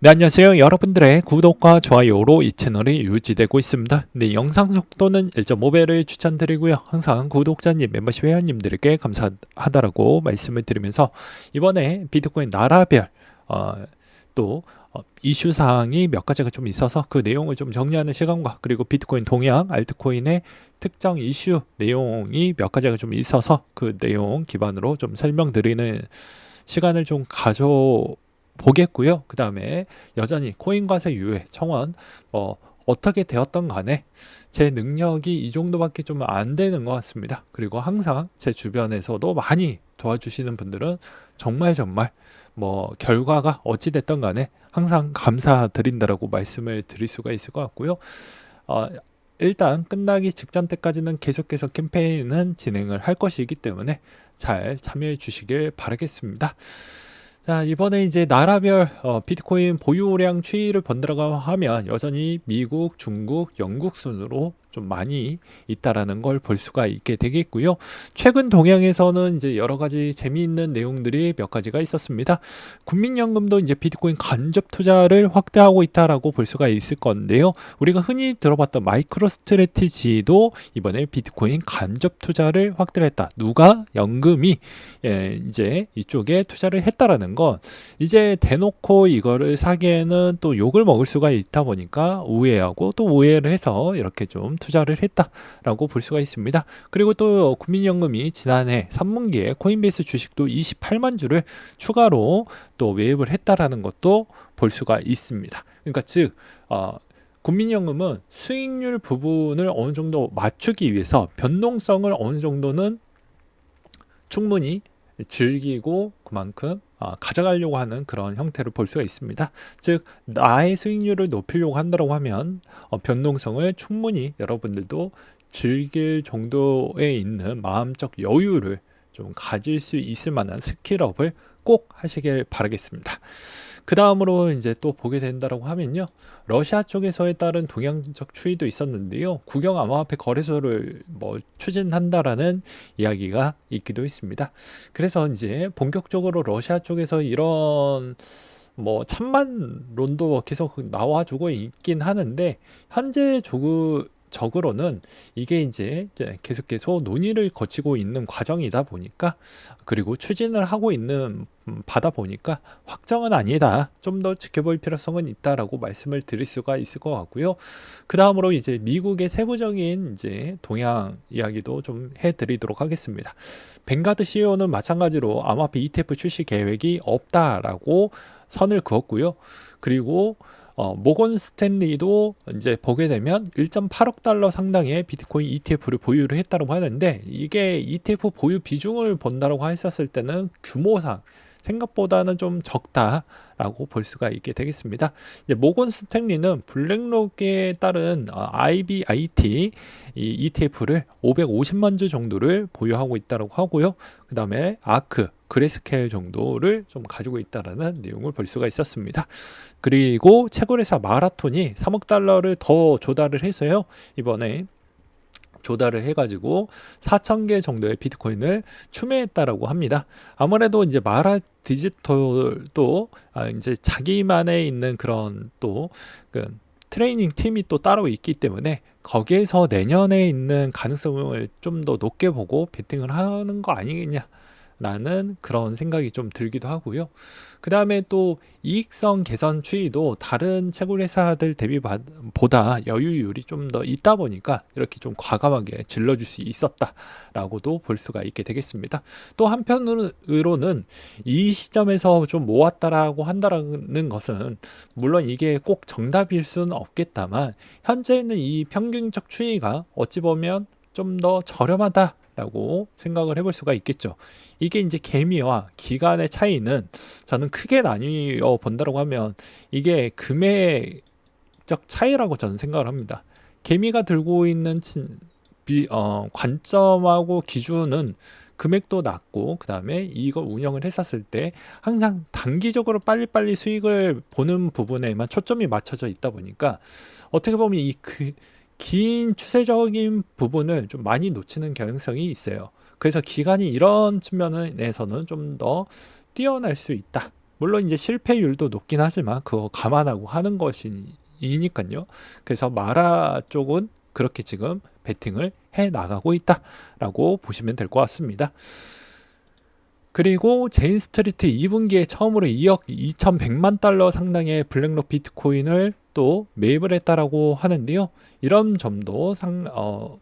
네, 안녕하세요. 여러분들의 구독과 좋아요로 이 채널이 유지되고 있습니다. 네, 영상 속도는 1.5배를 추천드리고요. 항상 구독자님, 멤버십 회원님들에게 감사하다라고 말씀을 드리면서 이번에 비트코인 나라별 또 이슈 사항이 몇 가지가 좀 있어서 그 내용을 좀 정리하는 시간과 그리고 비트코인 동향, 알트코인의 특정 이슈 내용이 몇 가지가 좀 있어서 그 내용 기반으로 좀 설명드리는 시간을 좀 보겠고요. 그 다음에 여전히 코인과세 유예 청원 어떻게 되었던 간에 제 능력이 이 정도밖에 좀 안 되는 것 같습니다. 그리고 항상 제 주변에서도 많이 도와주시는 분들은 정말 결과가 어찌 됐던 간에 항상 감사드린다라고 말씀을 드릴 수가 있을 것 같고요. 일단 끝나기 직전 때까지는 계속해서 캠페인은 진행을 할 것이기 때문에 잘 참여해 주시길 바라겠습니다. 자, 이번에 이제 나라별 비트코인 보유량 추이를 본다고 하면 여전히 미국, 중국, 영국 순으로 좀 많이 있다라는 걸 볼 수가 있게 되겠고요. 최근 동향에서는 이제 여러 가지 재미있는 내용들이 몇 가지가 있었습니다. 국민연금도 이제 비트코인 간접 투자를 확대하고 있다라고 볼 수가 있을 건데요. 우리가 흔히 들어봤던 마이크로 스트래티지도 이번에 비트코인 간접 투자를 확대를 했다. 누가? 연금이 이제 이쪽에 투자를 했다라는 건 이제 대놓고 이거를 사기에는 또 욕을 먹을 수가 있다 보니까 우회하고 또 우회를 해서 이렇게 좀 투자를 했다라고 볼 수가 있습니다. 그리고 또 국민연금이 지난해 3분기에 코인베이스 주식도 28만 주를 추가로 또 매입을 했다라는 것도 볼 수가 있습니다. 그러니까 즉 국민연금은 수익률 부분을 어느 정도 맞추기 위해서 변동성을 어느 정도는 충분히 즐기고 그만큼 가져가려고 하는 그런 형태를 볼 수가 있습니다. 즉 나의 수익률을 높이려고 한다고 하면 변동성을 충분히 여러분들도 즐길 정도에 있는 마음적 여유를 좀 가질 수 있을 만한 스킬업을 꼭 하시길 바라겠습니다. 그 다음으로 이제 또 보게 된다고 하면요, 러시아 쪽에서에 따른 동향적 추이도 있었는데요, 국영 암호화폐 거래소를 추진한다라는 이야기가 있기도 있습니다. 그래서 이제 본격적으로 러시아 쪽에서 이런 찬반론도 계속 나와주고 있긴 하는데, 현재 적으로는 이게 이제 계속 논의를 거치고 있는 과정이다 보니까, 그리고 추진을 하고 있는 바다 보니까 확정은 아니다, 좀 더 지켜볼 필요성은 있다라고 말씀을 드릴 수가 있을 것 같고요. 그 다음으로 이제 미국의 세부적인 이제 동향 이야기도 좀 해드리도록 하겠습니다. 뱅가드 CEO는 마찬가지로 암호화폐 ETF 출시 계획이 없다라고 선을 그었고요. 그리고 모건 스탠리도 이제 보게 되면 1.8억 달러 상당의 비트코인 ETF를 보유를 했다고 하는데, 이게 ETF 보유 비중을 본다고 했었을 때는 규모상 생각보다는 좀 적다라고 볼 수가 있게 되겠습니다. 이제 모건 스탠리는 블랙록에 따른 IBIT 이 ETF를 550만 주 정도를 보유하고 있다고 하고요. 그 다음에 아크, 그레스케일 정도를 좀 가지고 있다라는 내용을 볼 수가 있었습니다. 그리고 채굴회사 마라톤이 3억 달러를 더 조달을 해서요, 이번에 조달을 해가지고 4,000개 정도의 비트코인을 추매했다라고 합니다. 아무래도 이제 마라 디지털도 이제 자기만의 있는 그런 또 트레이닝 팀이 또 따로 있기 때문에 거기에서 내년에 있는 가능성을 좀 더 높게 보고 베팅을 하는 거 아니겠냐 라는 그런 생각이 좀 들기도 하고요. 그 다음에 또 이익성 개선 추이도 다른 채굴 회사들 보다 여유율이 좀 더 있다 보니까 이렇게 좀 과감하게 질러줄 수 있었다라고도 볼 수가 있게 되겠습니다. 또 한편으로는 이 시점에서 좀 모았다라고 한다는 것은 물론 이게 꼭 정답일 수는 없겠다만, 현재는 이 평균적 추이가 어찌 보면 좀 더 저렴하다라고 생각을 해볼 수가 있겠죠. 이게 이제 개미와 기간의 차이는 저는 크게 나뉘어 본다고 하면 이게 금액적 차이라고 저는 생각을 합니다. 개미가 들고 있는 관점하고 기준은 금액도 낮고, 그 다음에 이걸 운영을 했었을 때 항상 단기적으로 빨리빨리 수익을 보는 부분에만 초점이 맞춰져 있다 보니까 어떻게 보면 긴 추세적인 부분을 좀 많이 놓치는 경향성이 있어요. 그래서 기간이 이런 측면에서는 좀 더 뛰어날 수 있다 물론 이제 실패율도 높긴 하지만 그거 감안하고 하는 것이니까요. 그래서 마라 쪽은 그렇게 지금 베팅을 해 나가고 있다라고 보시면 될 것 같습니다. 그리고 제인 스트리트 2분기에 처음으로 2억 2,100만 달러 상당의 블랙록 비트코인을 또 매입을 했다라고 하는데요. 이런 점도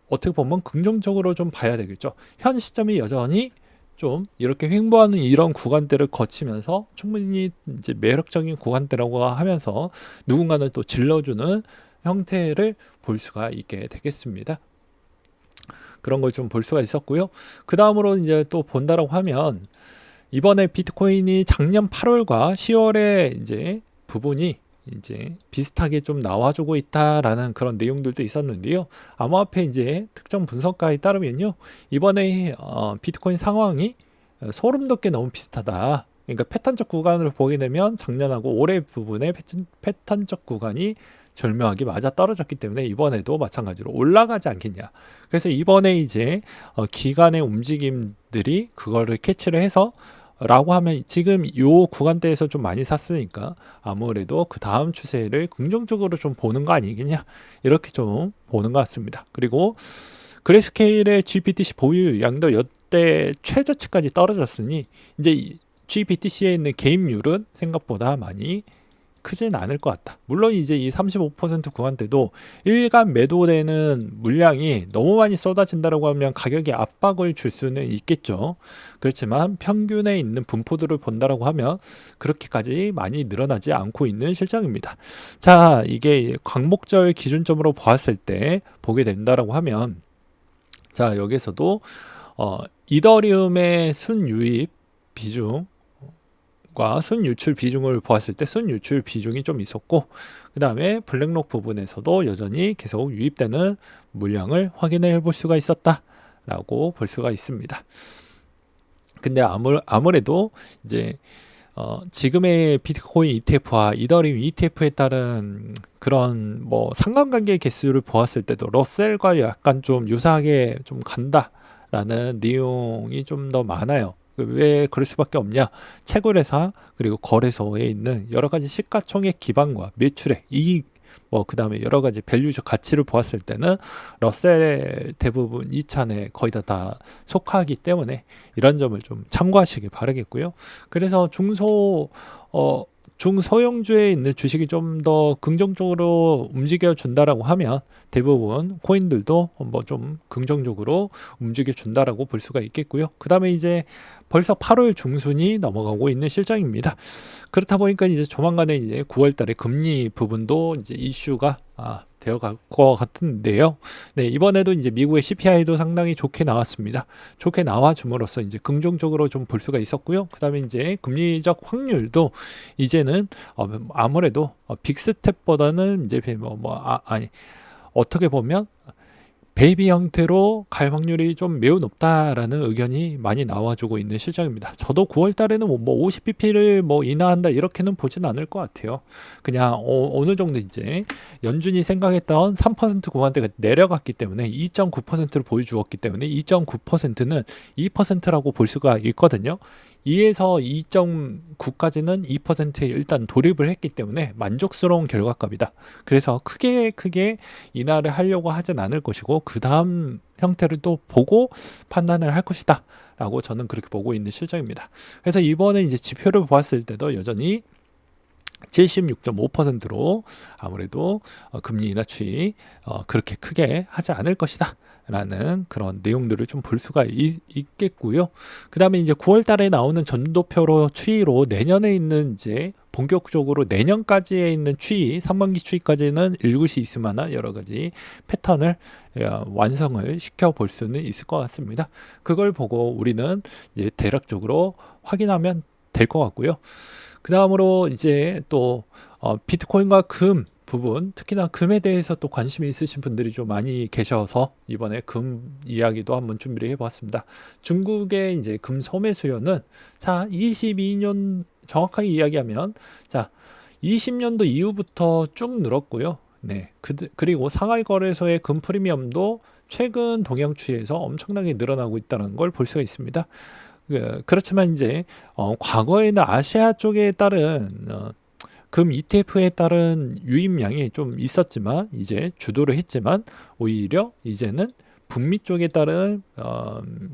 어떻게 보면 긍정적으로 좀 봐야 되겠죠. 현 시점이 여전히 좀 이렇게 횡보하는 이런 구간대를 거치면서 충분히 이제 매력적인 구간대라고 하면서 누군가는 또 질러주는 형태를 볼 수가 있게 되겠습니다. 그런 걸 좀 볼 수가 있었고요. 그 다음으로 이제 또 본다라고 하면 이번에 비트코인이 작년 8월과 10월에 이제 부분이 이제 비슷하게 좀 나와주고 있다라는 그런 내용들도 있었는데요. 암호화폐 이제 특정 분석가에 따르면요, 이번에 비트코인 상황이 소름 돋게 너무 비슷하다. 그러니까 패턴적 구간을 보게 되면 작년하고 올해 부분의 패턴적 구간이 절묘하게 맞아 떨어졌기 때문에 이번에도 마찬가지로 올라가지 않겠냐. 그래서 이번에 이제 기간의 움직임들이 그거를 캐치를 해서 라고 하면 지금 요 구간대에서 좀 많이 샀으니까 아무래도 그 다음 추세를 긍정적으로 좀 보는 거 아니겠냐, 이렇게 좀 보는 것 같습니다. 그리고 그레이스케일의 GBTC 보유량도 역대 최저치까지 떨어졌으니 이제 GBTC에 있는 개입률은 생각보다 많이 크진 않을 것 같다. 물론 이제 이 35% 구간대도 일간 매도되는 물량이 너무 많이 쏟아진다라고 하면 가격에 압박을 줄 수는 있겠죠. 그렇지만 평균에 있는 분포들을 본다라고 하면 그렇게까지 많이 늘어나지 않고 있는 실정입니다. 자, 이게 광목절 기준점으로 보았을 때 보게 된다라고 하면, 자, 여기서도 이더리움의 순유입 비중 순유출 비중을 보았을 때 순유출 비중이 좀 있었고, 그 다음에 블랙록 부분에서도 여전히 계속 유입되는 물량을 확인을 해볼 수가 있었다라고 볼 수가 있습니다. 근데 아무래도 이제 지금의 비트코인 ETF와 이더리움 ETF에 따른 그런 뭐 상관관계 개수를 보았을 때도 러셀과 약간 좀 유사하게 좀 간다라는 내용이 좀 더 많아요. 왜 그럴 수밖에 없냐? 채굴회사 그리고 거래소에 있는 여러 가지 시가총액 기반과 매출액, 이익, 그 다음에 여러 가지 밸류적 가치를 보았을 때는 러셀의 대부분 2찬에 거의 다 속하기 때문에 이런 점을 좀 참고하시기 바라겠고요. 그래서 중소형주에 있는 주식이 좀 더 긍정적으로 움직여 준다라고 하면 대부분 코인들도 뭐 좀 긍정적으로 움직여 준다라고 볼 수가 있겠고요. 그 다음에 이제 벌써 8월 중순이 넘어가고 있는 실정입니다. 그렇다 보니까 이제 조만간에 이제 9월 달에 금리 부분도 이제 이슈가 되어갈 것 같은데요. 네, 이번에도 이제 미국의 CPI도 상당히 좋게 나왔습니다. 좋게 나와 줌으로써 이제 긍정적으로 좀 볼 수가 있었고요. 그 다음에 이제 금리적 확률도 이제는 아무래도 빅스텝보다는 이제 어떻게 보면 베이비 형태로 갈 확률이 좀 매우 높다라는 의견이 많이 나와주고 있는 실정입니다. 저도 9월 달에는 50bp를 인하한다 이렇게는 보진 않을 것 같아요. 그냥 어느 정도 이제 연준이 생각했던 3% 구간대가 내려갔기 때문에 2.9%를 보여주었기 때문에 2.9%는 2%라고 볼 수가 있거든요. 2에서 2.9까지는 2%에 일단 돌입을 했기 때문에 만족스러운 결과값이다. 그래서 크게 인하를 하려고 하진 않을 것이고 그 다음 형태를 또 보고 판단을 할 것이다 라고 저는 그렇게 보고 있는 실정입니다. 그래서 이번에 이제 지표를 보았을 때도 여전히 76.5%로 아무래도 금리 인하 추이 그렇게 크게 하지 않을 것이다 라는 그런 내용들을 좀 볼 수가 있겠고요. 그 다음에 이제 9월 달에 나오는 전도표로 추이로 내년에 있는 이제 본격적으로 내년까지에 있는 추이, 상반기 추이까지는 읽을 수 있을 만한 여러 가지 패턴을 완성을 시켜 볼 수는 있을 것 같습니다. 그걸 보고 우리는 이제 대략적으로 확인하면 될 것 같고요. 그 다음으로 이제 또 비트코인과 금 부분, 특히나 금에 대해서 또 관심이 있으신 분들이 좀 많이 계셔서 이번에 금 이야기도 한번 준비를 해보았습니다. 중국의 이제 금 소매 수요는 22년 정확하게 이야기하면 20년도 이후부터 쭉 늘었고요. 네, 그리고 상하이 거래소의 금 프리미엄도 최근 동향 추이에서 엄청나게 늘어나고 있다는 걸 볼 수가 있습니다. 그렇지만 이제 과거에는 아시아 쪽에 따른 금 ETF에 따른 유입량이 좀 있었지만 이제 주도를 했지만 오히려 이제는 북미 쪽에 따른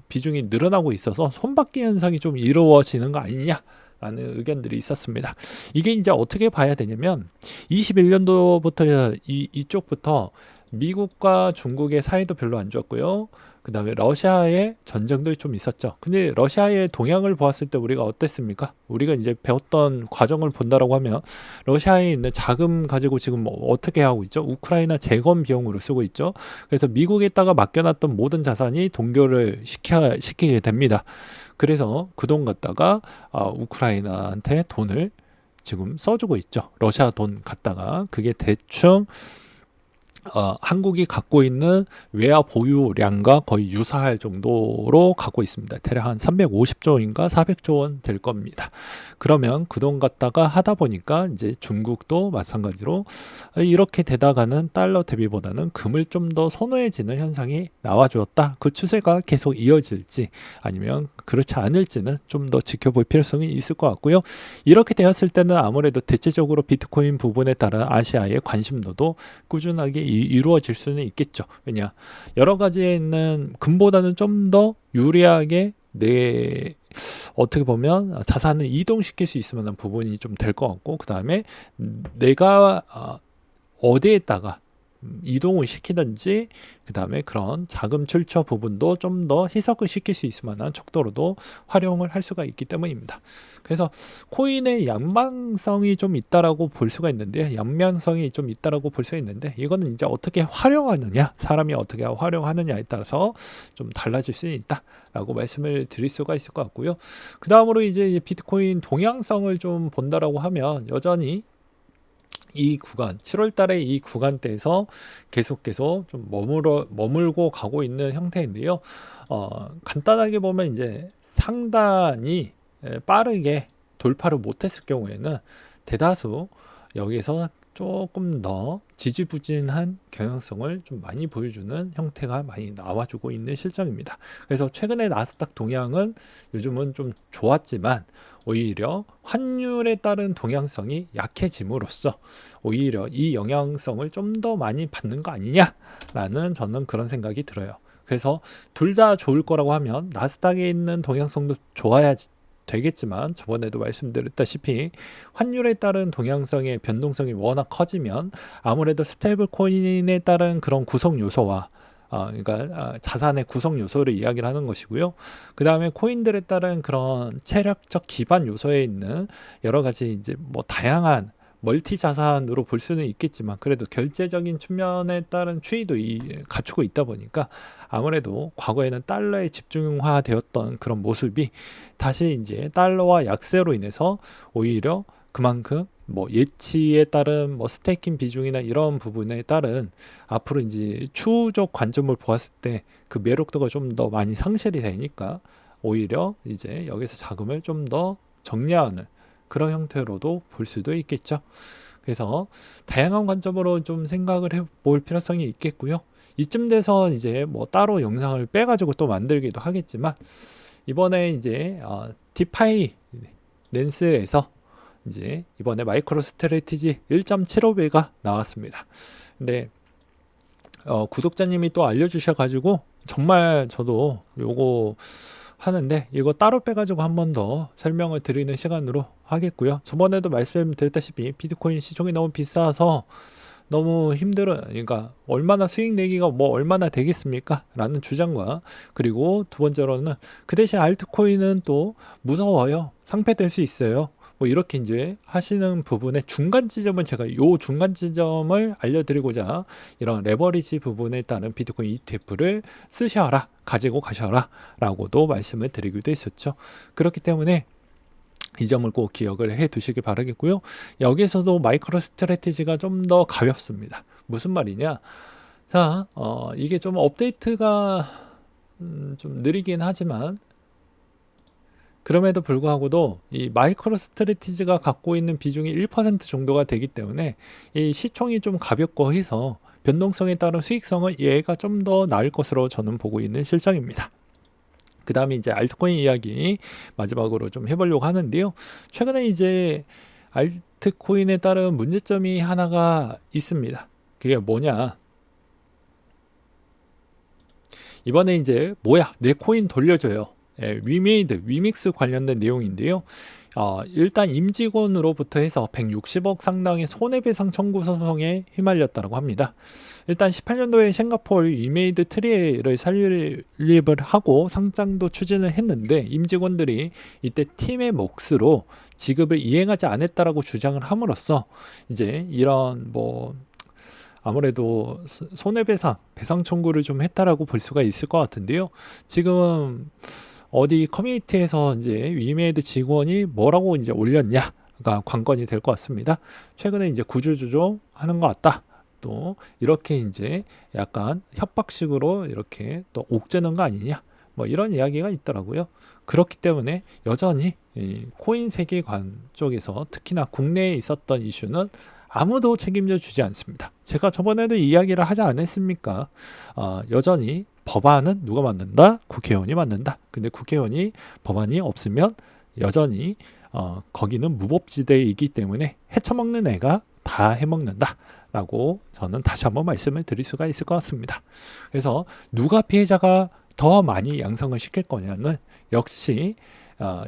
비중이 늘어나고 있어서 손바퀴 현상이 좀 이루어지는 거 아니냐라는 의견들이 있었습니다. 이게 이제 어떻게 봐야 되냐면 21년도부터 이쪽부터 미국과 중국의 사이도 별로 안 좋았고요. 그 다음에 러시아의 전쟁도 좀 있었죠. 근데 러시아의 동향을 보았을 때 우리가 어땠습니까? 우리가 이제 배웠던 과정을 본다라고 하면 러시아에 있는 자금 가지고 지금 뭐 어떻게 하고 있죠? 우크라이나 재건 비용으로 쓰고 있죠. 그래서 미국에다가 맡겨놨던 모든 자산이 동결을 시키게 됩니다. 그래서 그 돈 갖다가 우크라이나한테 돈을 지금 써주고 있죠. 러시아 돈 갖다가 그게 대충 한국이 갖고 있는 외화 보유량과 거의 유사할 정도로 갖고 있습니다. 대략 한 350조인가 400조 원 될 겁니다. 그러면 그 돈 갖다가 하다 보니까 이제 중국도 마찬가지로 이렇게 되다가는 달러 대비보다는 금을 좀 더 선호해지는 현상이 나와주었다. 그 추세가 계속 이어질지 아니면 그렇지 않을지는 좀 더 지켜볼 필요성이 있을 것 같고요. 이렇게 되었을 때는 아무래도 대체적으로 비트코인 부분에 따라 아시아의 관심도도 꾸준하게 이루어질 수는 있겠죠. 왜냐 여러 가지에 있는 금보다는 좀 더 유리하게 어떻게 보면 자산을 이동시킬 수 있을 만한 부분이 좀 될 것 같고 그 다음에 내가 어디에다가 이동을 시키든지 그 다음에 그런 자금 출처 부분도 좀 더 희석을 시킬 수 있을 만한 척도로도 활용을 할 수가 있기 때문입니다. 그래서 코인의 양방성이 좀 있다라고 볼 수가 있는데 양면성이 좀 있다라고 볼 수가 있는데 이거는 이제 어떻게 활용하느냐 사람이 어떻게 활용하느냐에 따라서 좀 달라질 수 있다라고 말씀을 드릴 수가 있을 것 같고요. 그 다음으로 이제 비트코인 동향성을 좀 본다라고 하면 여전히 이 구간 7월 달에 이 구간대에서 계속 좀 머물고 가고 있는 형태인데요. 간단하게 보면 이제 상단이 빠르게 돌파를 못했을 경우에는 대다수 여기서 조금 더 지지부진한 경향성을 좀 많이 보여주는 형태가 많이 나와주고 있는 실정입니다. 그래서 최근에 나스닥 동향은 요즘은 좀 좋았지만 오히려 환율에 따른 동향성이 약해짐으로써 오히려 이 영향성을 좀 더 많이 받는 거 아니냐라는 저는 그런 생각이 들어요. 그래서 둘 다 좋을 거라고 하면 나스닥에 있는 동향성도 좋아야 되겠지만 저번에도 말씀드렸다시피 환율에 따른 동향성의 변동성이 워낙 커지면 아무래도 스테이블 코인에 따른 그런 구성 요소와 그러니까 자산의 구성 요소를 이야기를 하는 것이고요. 그 다음에 코인들에 따른 그런 체력적 기반 요소에 있는 여러 가지 이제 뭐 다양한 멀티 자산으로 볼 수는 있겠지만 그래도 결제적인 측면에 따른 추이도 갖추고 있다 보니까 아무래도 과거에는 달러에 집중화되었던 그런 모습이 다시 이제 달러와 약세로 인해서 오히려 그만큼 뭐 예치에 따른 뭐 스테이킹 비중이나 이런 부분에 따른 앞으로 이제 추후적 관점을 보았을 때 그 매력도가 좀 더 많이 상실이 되니까 오히려 이제 여기서 자금을 좀 더 정리하는 그런 형태로도 볼 수도 있겠죠. 그래서 다양한 관점으로 좀 생각을 해볼 필요성이 있겠고요. 이쯤 돼서 이제 뭐 따로 영상을 빼가지고 또 만들기도 하겠지만 이번에 이제 디파이낸스에서 이제 이번에 마이크로 스트래티지 1.75배가 나왔습니다. 근데 구독자님이 또 알려주셔가지고 정말 저도 요거 하는데 이거 따로 빼가지고 한 번 더 설명을 드리는 시간으로 하겠고요. 저번에도 말씀드렸다시피 비트코인 시총이 너무 비싸서 너무 그러니까 얼마나 수익 내기가 뭐 얼마나 되겠습니까? 라는 주장과 그리고 두 번째로는 그 대신 알트코인은 또 무서워요. 상폐될 수 있어요. 뭐 이렇게 이제 하시는 부분의 중간 지점은 제가 요 중간 지점을 알려드리고자 이런 레버리지 부분에 따른 비트코인 ETF를 쓰셔라, 가지고 가셔라 라고도 말씀을 드리기도 했었죠. 그렇기 때문에 이 점을 꼭 기억을 해 두시기 바라겠고요. 여기에서도 마이크로 스트래티지가 좀 더 가볍습니다. 무슨 말이냐? 자, 이게 좀 업데이트가 좀 느리긴 하지만 그럼에도 불구하고도 이 마이크로 스트래티지가 갖고 있는 비중이 1% 정도가 되기 때문에 이 시총이 좀 가볍고 해서 변동성에 따른 수익성은 얘가 좀 더 나을 것으로 저는 보고 있는 실정입니다. 그 다음에 이제 알트코인 이야기 마지막으로 좀 해보려고 하는데요. 최근에 이제 알트코인에 따른 문제점이 하나가 있습니다. 그게 뭐냐? 이번에 이제 뭐야 내 코인 돌려줘요. 위메이드, 위믹스 관련된 내용인데요. 일단 임직원으로부터 해서 160억 상당의 손해배상 청구 소송에 휘말렸다고 합니다. 일단 18년도에 싱가포르 위메이드 트리를 설립을 하고 상장도 추진을 했는데 임직원들이 이때 팀의 몫으로 지급을 이행하지 않았다라고 주장을 함으로써 이제 이런 뭐 아무래도 손해배상, 배상 청구를 좀 했다라고 볼 수가 있을 것 같은데요. 지금 어디 커뮤니티에서 이제 위메이드 직원이 뭐라고 이제 올렸냐가 관건이 될 것 같습니다. 최근에 이제 구조조정 하는 것 같다. 또 이렇게 이제 약간 협박식으로 이렇게 또 옥죄는 거 아니냐. 뭐 이런 이야기가 있더라고요. 그렇기 때문에 여전히 이 코인 세계관 쪽에서 특히나 국내에 있었던 이슈는 아무도 책임져 주지 않습니다. 제가 저번에도 이야기를 하지 않았습니까? 여전히 법안은 누가 만든다? 국회의원이 만든다. 근데 국회의원이 법안이 없으면 여전히 거기는 무법지대이기 때문에 헤쳐먹는 애가 다 해먹는다 라고 저는 다시 한번 말씀을 드릴 수가 있을 것 같습니다. 그래서 누가 피해자가 더 많이 양성을 시킬 거냐는 역시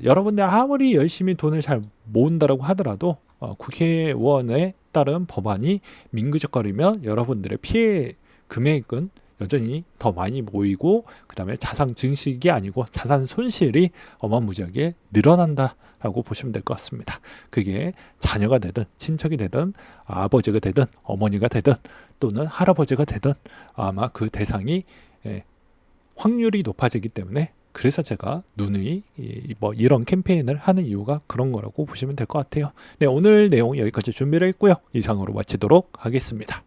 여러분들 아무리 열심히 돈을 잘 모은다라고 하더라도 국회의원에 따른 법안이 민구적거리면 여러분들의 피해 금액은 여전히 더 많이 모이고 그 다음에 자산 증식이 아니고 자산 손실이 어마무지하게 늘어난다라고 보시면 될 것 같습니다. 그게 자녀가 되든 친척이 되든 아버지가 되든 어머니가 되든 또는 할아버지가 되든 아마 그 대상이 확률이 높아지기 때문에 그래서 제가 누누이 뭐 이런 캠페인을 하는 이유가 그런 거라고 보시면 될 것 같아요. 네, 오늘 내용 여기까지 준비를 했고요. 이상으로 마치도록 하겠습니다.